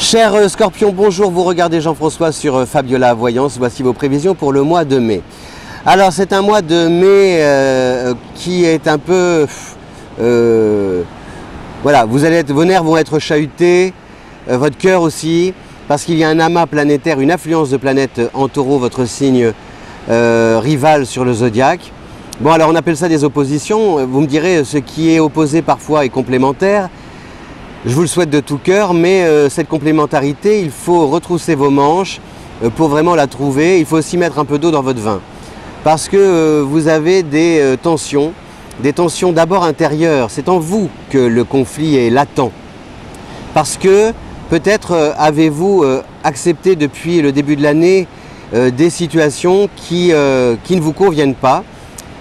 Chers Scorpions, bonjour, vous regardez Jean-François sur Fabiola Voyance, voici vos prévisions pour le mois de mai. Alors c'est un mois de mai qui est un peu... voilà, vos nerfs vont être chahutés, votre cœur aussi, parce qu'il y a un amas planétaire, une affluence de planètes en Taureau, votre signe rival sur le zodiaque. Bon, alors on appelle ça des oppositions, vous me direz ce qui est opposé parfois est complémentaire. Je vous le souhaite de tout cœur, mais cette complémentarité, il faut retrousser vos manches pour vraiment la trouver. Il faut aussi mettre un peu d'eau dans votre vin. Parce que vous avez des tensions d'abord intérieures. C'est en vous que le conflit est latent. Parce que peut-être avez-vous accepté depuis le début de l'année des situations qui ne vous conviennent pas.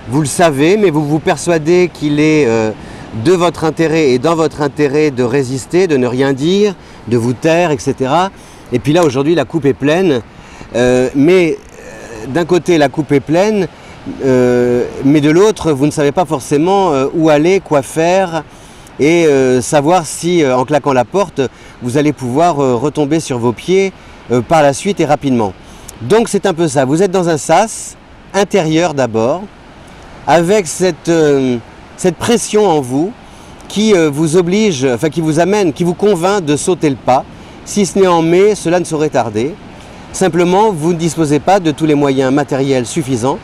Vous le savez, mais vous vous persuadez qu'il est... de votre intérêt et dans votre intérêt de résister, de ne rien dire, de vous taire, etc. Et puis là, aujourd'hui, la coupe est pleine. Mais d'un côté, la coupe est pleine, mais de l'autre, vous ne savez pas forcément où aller, quoi faire, et savoir si, en claquant la porte, vous allez pouvoir retomber sur vos pieds par la suite et rapidement. Donc c'est un peu ça. Vous êtes dans un sas intérieur d'abord, avec cette pression en vous qui vous oblige, enfin qui vous amène, qui vous convainc de sauter le pas. Si ce n'est en mai, cela ne saurait tarder. Simplement, vous ne disposez pas de tous les moyens matériels suffisants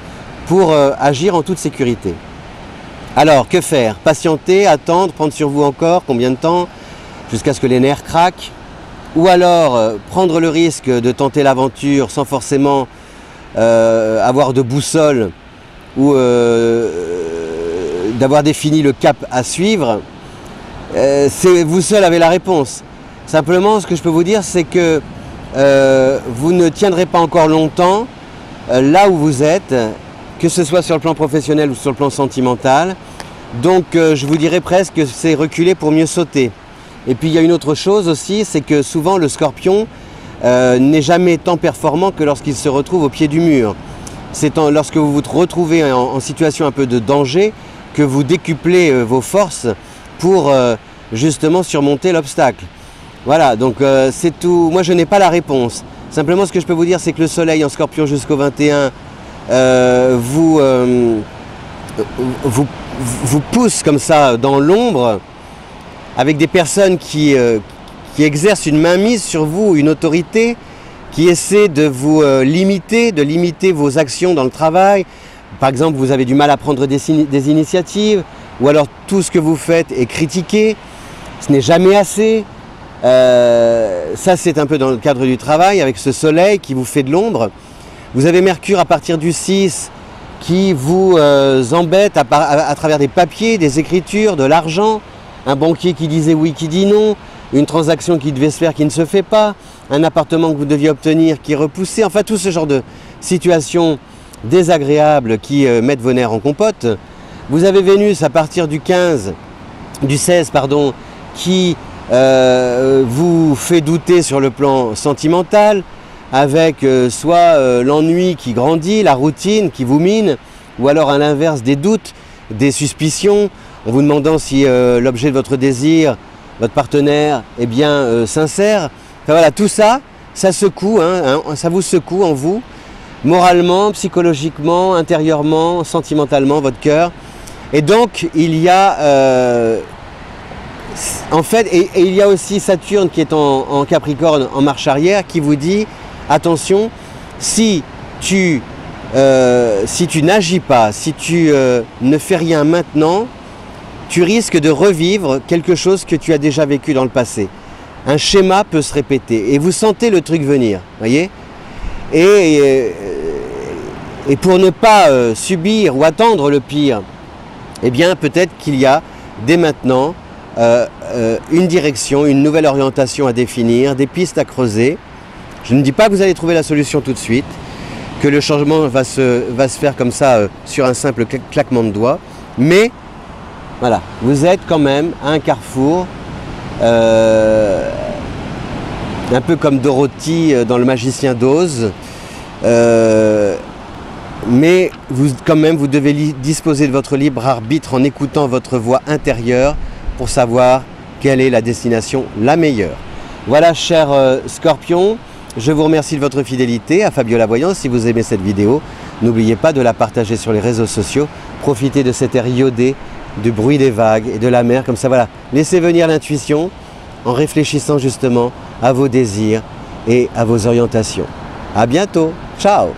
pour agir en toute sécurité. Alors, que faire? Patienter, attendre, prendre sur vous encore, combien de temps? Jusqu'à ce que les nerfs craquent? Ou alors, prendre le risque de tenter l'aventure sans forcément avoir de boussole ou d'avoir défini le cap à suivre, vous seul avez la réponse. Simplement, ce que je peux vous dire, c'est que vous ne tiendrez pas encore longtemps là où vous êtes, que ce soit sur le plan professionnel ou sur le plan sentimental. Donc, je vous dirais presque que c'est reculer pour mieux sauter. Et puis, il y a une autre chose aussi, c'est que souvent, le scorpion n'est jamais tant performant que lorsqu'il se retrouve au pied du mur. C'est lorsque vous vous retrouvez en situation un peu de danger que vous décuplez vos forces pour justement surmonter l'obstacle. Voilà, donc c'est tout. Moi, je n'ai pas la réponse. Simplement, ce que je peux vous dire, c'est que le soleil en scorpion jusqu'au 21 vous pousse comme ça dans l'ombre avec des personnes qui exercent une mainmise sur vous, une autorité, qui essaie de vous limiter, de limiter vos actions dans le travail. Par exemple, vous avez du mal à prendre des initiatives, ou alors tout ce que vous faites est critiqué, ce n'est jamais assez. Ça, c'est un peu dans le cadre du travail, avec ce soleil qui vous fait de l'ombre. Vous avez Mercure à partir du 6 qui vous embête à travers des papiers, des écritures, de l'argent, un banquier qui disait oui, qui dit non, une transaction qui devait se faire qui ne se fait pas, un appartement que vous deviez obtenir qui est repoussé, enfin tout ce genre de situations désagréables qui mettent vos nerfs en compote. Vous avez Vénus à partir du 16 pardon, qui vous fait douter sur le plan sentimental, avec soit l'ennui qui grandit, la routine qui vous mine, ou alors à l'inverse des doutes, des suspicions, en vous demandant si l'objet de votre désir, votre partenaire est bien sincère. Enfin voilà, tout ça, ça secoue, ça vous secoue en vous, moralement, psychologiquement, intérieurement, sentimentalement, votre cœur. Et donc, il y a, en fait, et il y a aussi Saturne qui est en Capricorne, en marche arrière, qui vous dit, attention, si tu n'agis pas, si tu ne fais rien maintenant, tu risques de revivre quelque chose que tu as déjà vécu dans le passé. Un schéma peut se répéter et vous sentez le truc venir, voyez. Et pour ne pas subir ou attendre le pire, eh bien peut-être qu'il y a dès maintenant une direction, une nouvelle orientation à définir, des pistes à creuser. Je ne dis pas que vous allez trouver la solution tout de suite, que le changement va se faire comme ça sur un simple claquement de doigts, mais voilà, vous êtes quand même à un carrefour, un peu comme Dorothy dans Le Magicien d'Oz, mais quand même vous devez disposer de votre libre arbitre en écoutant votre voix intérieure pour savoir quelle est la destination la meilleure. Voilà, cher Scorpion, je vous remercie de votre fidélité à Fabio la Voyance. Si vous aimez cette vidéo, n'oubliez pas de la partager sur les réseaux sociaux. Profitez de cet air iodé, du bruit des vagues et de la mer. Comme ça, voilà, laissez venir l'intuition en réfléchissant justement à vos désirs et à vos orientations. À bientôt. Ciao.